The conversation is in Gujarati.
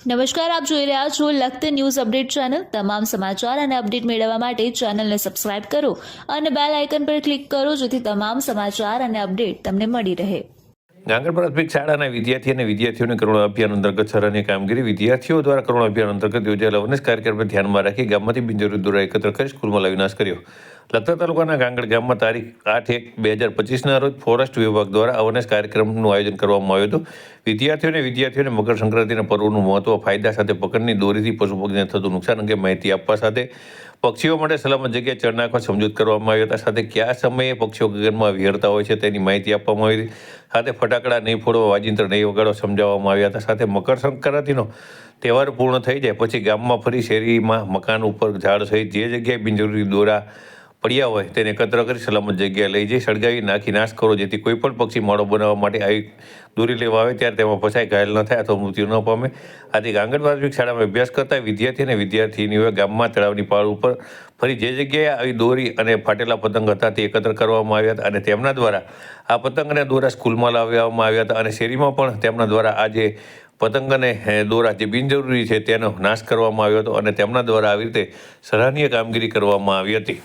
નમસ્કાર, આપ જોઈ રહ્યા છો લખત ન્યૂઝ અપડેટ ચેનલ। તમામ સમાચાર અને અપડેટ મેળવવા માટે ચેનલને સબસ્ક્રાઇબ કરો અને બેલ આઇકન પર ક્લિક કરો જેથી તમામ સમાચાર અને અપડેટ તમને મળી રહે। ગાંગડ પ્રાથમિક શાળાના વિદ્યાર્થી અને વિદ્યાર્થીઓને કરુણા અભિયાન અંતર્ગત સરાહનીય કામગીરી। વિદ્યાર્થીઓ દ્વારા કરુણા અભિયાન અંતર્ગત યોજાયેલ અવેરનેસ કાર્યક્રમને ધ્યાનમાં રાખી ગામમાંથી બિનજરૂરી દોરા એકત્ર કરી સ્કૂલમાં લાવી નાશ કર્યો। લખતર તાલુકાના ગાંગડ ગામમાં તારીખ 8/1/2025ના રોજ ફોરેસ્ટ વિભાગ દ્વારા અવેરનેસ કાર્યક્રમનું આયોજન કરવામાં આવ્યું હતું। વિદ્યાર્થીઓને મકર સંક્રાંતિના પર્વનું મહત્વ, ફાયદા સાથે પકડની દોરીથી પશુ પક્ષીને થતું નુકસાન અંગે માહિતી આપવા સાથે પક્ષીઓ માટે સલામત જગ્યાએ ચણ નાખવા સમજૂત કરવામાં આવ્યા હતા। સાથે કયા સમયે પક્ષીઓ ગગનમાં વિહરતા હોય છે તેની માહિતી આપવામાં આવી હતી। સાથે ફટાકડા નહીં ફોડવા, વાજિંત્ર નહીં વગાડવા સમજાવવામાં આવ્યા હતા। સાથે મકર સંક્રાંતિનો તહેવાર પૂર્ણ થઈ જાય પછી ગામમાં ફરી શેરીમાં, મકાન ઉપર, ઝાડ સહિત જે જગ્યાએ બિનજરૂરી દોરા પડ્યા હોય તેને એકત્ર કરી સલામત જગ્યાએ લઈ જઈ સળગાવી નાખી નાશ કરો જેથી કોઈ પણ પક્ષી માળો બનાવવા માટે આવી દોરી લેવા આવે ત્યારે તેમાં ફસાઈ ઘાયલ ન થાય અથવા મૃત્યુ ન પામે। આથી ગાંગડ પ્રાથમિક શાળામાં અભ્યાસ કરતા વિદ્યાર્થી અને વિદ્યાર્થીનીઓએ ગામમાં તળાવની પાળ ઉપર ફરી જે જગ્યાએ આવી દોરી અને ફાટેલા પતંગ હતા તે એકત્ર કરવામાં આવ્યા હતા અને તેમના દ્વારા આ પતંગ અને દોરા સ્કૂલમાં લાવવામાં આવ્યા હતા અને શેરીમાં પણ તેમના દ્વારા આજે પતંગ અને દોરા જે બિનજરૂરી છે તેનો નાશ કરવામાં આવ્યો હતો અને તેમના દ્વારા આવી રીતે સરાહનીય કામગીરી કરવામાં આવી હતી।